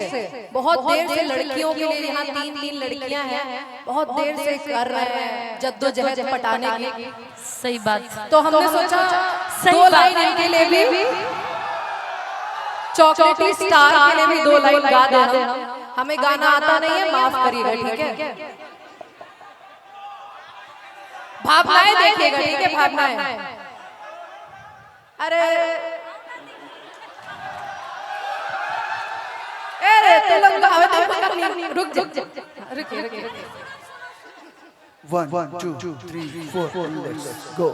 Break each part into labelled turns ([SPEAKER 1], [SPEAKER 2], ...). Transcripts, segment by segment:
[SPEAKER 1] बहुत देर से लड़कियों के लिए यहाँ तीन लड़कियां हैं, बहुत देर से कर रहे हैं जद्दोजहद पटाने की।
[SPEAKER 2] सही बात।
[SPEAKER 1] तो हमने सोचा दो लाइन इनके लिए भी, चॉकलेटी स्टार के लिए भी 2 लाइन गा दे। हमें गाना आता नहीं है, माफ करिएगा, ठीक है। भावनाएं देखिएगा, ठीक है, भावनाएं। अरे ते लोग गावे तो रुक जा, रुकिए।
[SPEAKER 3] 1 2 3 4 let's go।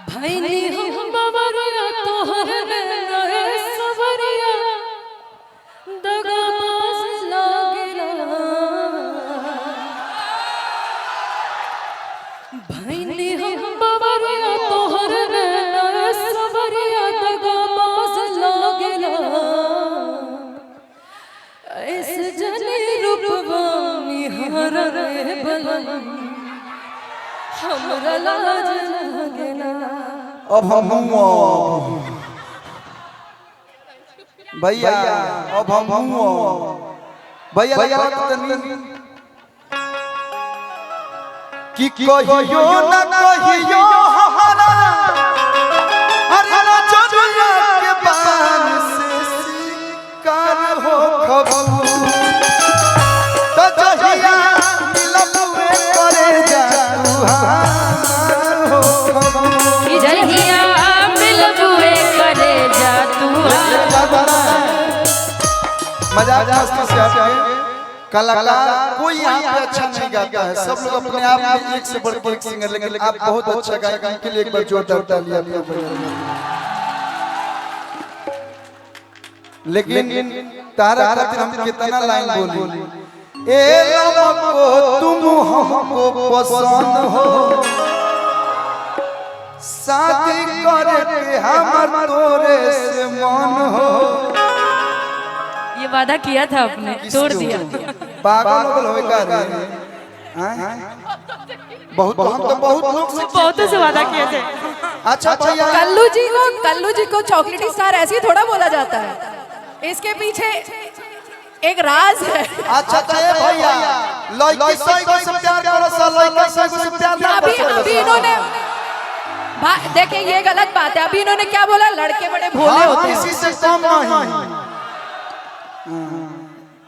[SPEAKER 2] भैनी हम बबरिया तोहर नए सवरिया दगाबाज लागेला। भैनी हम बबरिया तोहर नए सवरिया दगाबाज लागेला। ऐसे जने रूपवा निहार रे बलम हमरा लाज लागेला।
[SPEAKER 3] अब हम भैया, अब हम भैया लगा तनी कि कहियो ना कहियो हमारा अरे चोरिया के बान से शिकार हो खबू तो जहिया मिलबे करे जा तू हो खबू
[SPEAKER 2] जहिया मिलबे करे जा तू।
[SPEAKER 3] मजाक मस्ती से आपके कलाकार कोई यहाँ पे अच्छा नहीं गाता है, सब लोग अपने आप में एक से बढ़ के एक सिंगर, लेकिन आप बहुत अच्छा गायक हैं, इनके लिए एक बार जोरदार तालियां अपने। लेकिन तारा खातिर हम कितना लाइन बोली, ए लमको तुम हमको पसंद हो, शादी करके हमर तोरे से मन हो।
[SPEAKER 2] ये वादा किया था आपने, तोड़ दिया।
[SPEAKER 3] पागल होवे का रे? बहुत हम तो बहुत लोग से
[SPEAKER 2] बहुतों से वादा किए थे।
[SPEAKER 3] अच्छा भैया,
[SPEAKER 1] कल्लू जी को चॉकलेटी स्टार ऐसे ही थोड़ा बोला जाता है, इसके पीछे एक राज है।
[SPEAKER 3] अच्छा भैया, लड़की से प्यार करो, लड़का से प्यार ना करो।
[SPEAKER 1] अभी इन्होंने देखिए, ये गलत बात है। अभी इन्होंने क्या बोला, लड़के बड़े भोले होते हैं।
[SPEAKER 3] किसी से कम नहीं।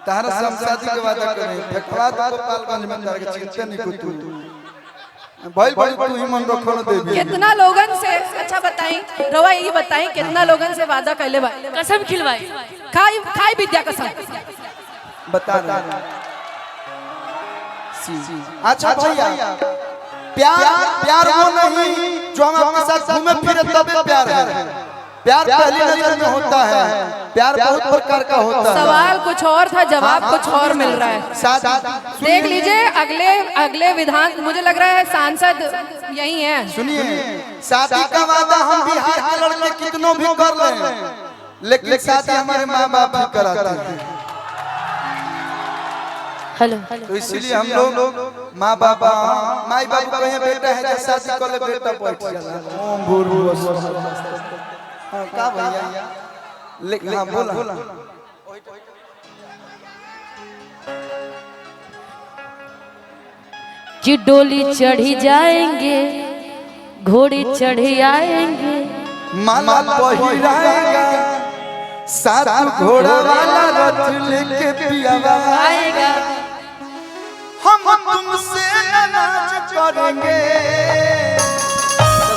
[SPEAKER 3] तारा शादी के वादा करे, फेकवा दो गोपालगंज में तारा के चिंता नहीं को तू भाई तू ही मन रखो न देवी।
[SPEAKER 1] कितना लोगन से, अच्छा बताई रवा, ये बताई कितना लोगन से वादा कैले बा,
[SPEAKER 2] कसम खिलवाई,
[SPEAKER 1] खाई विद्या कसम
[SPEAKER 3] बता रहा। अच्छा भैया, प्यार वो नहीं जो हम आपके साथ घूमे फिरे तबे प्यार है। प्यार पहली नजर में होता है, प्यार बहुत प्रकार का होता है।
[SPEAKER 1] सवाल कुछ और था, जवाब कुछ और मिल रहा है। देख लीजिए अगले विधान, मुझे लग रहा है सांसद यही है।
[SPEAKER 3] सुनिए, शादी का वादा हम बिहार के लड़के कितनों भी कर लें, लेकिन शादी हमारे माँ बाप भी कराते हैं।
[SPEAKER 2] हेलो,
[SPEAKER 3] तो इसीलिए हम लोग माँ बाप माई बाप कहे बेटा है जो शादी कर ले, बेटा बैठ जाला। ओम भूर्भुवस्सुः। हां का भैया, लेकिन हां बोला
[SPEAKER 2] कि डोली चढ़ी जाएंगे, घोड़े चढ़े आएंगे,
[SPEAKER 3] माला पहिराएगा, सात घोड़ा वाला रथ लेके पियावा
[SPEAKER 2] आएगा।
[SPEAKER 3] हम तुमसे नाच करेंगे,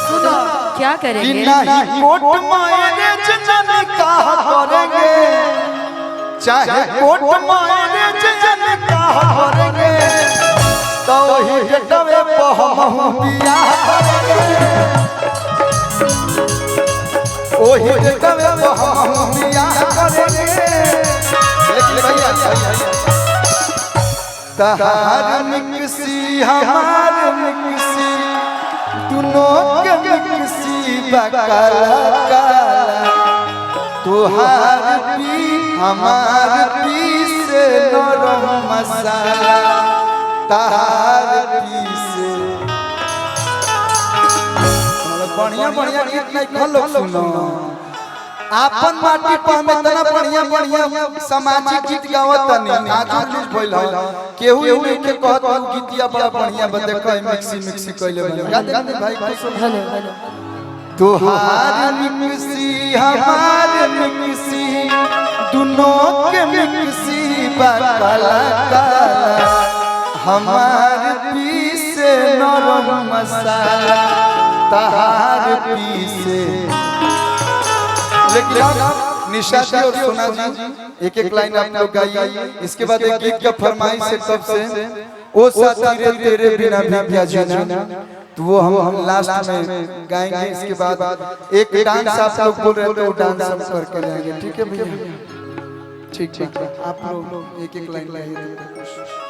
[SPEAKER 3] सुनो
[SPEAKER 2] क्या करेंगे?
[SPEAKER 3] कि नहीं कोर्ट मैरिज निकाह करेंगे, चाहे कोर्ट मैरिज निकाह करेंगे, तो ही जटवे पे हम बियाह करेंगे, ओही जटवे पे हम बियाह करेंगे। लेकिन भैया, तहार मिक्सी हमार मिक्सी दोनों के मिक्सी बकाला काला, तुहार पी हमार पी से नरम मसाला, तहार पी से बढ़िया गीत नहीं खलो सुनो। आपन माटी पर में तना बढ़िया बढ़िया सामाजिक गीत गावत नहीं आज रिलीज भइल ह केहू नहीं के कहत गीतिया बड़ा बढ़िया बा देखो मिक्सी कइले बा याद है भाई
[SPEAKER 2] हेलो हेलो
[SPEAKER 3] तुहार मिक्सी हमार मिक्सी दोनों के मिक्सी बा काला काला हमार पीसे नरम मसाला तहार पीसे। लेकिन निशाती और सोना जी एक लाइन आप लोग गाइए, इसके बाद एक गीत का फरमाइश है कब से ओ साथी रे तेरे बिना भी क्या जीना, तो वो हम लास्ट में गाएंगे। इसके बाद एक डांस आप लोग बोल रहे थे वो डांस हम करके जाएंगे, ठीक है भैया? ठीक आप लोग एक लाइन गाइए।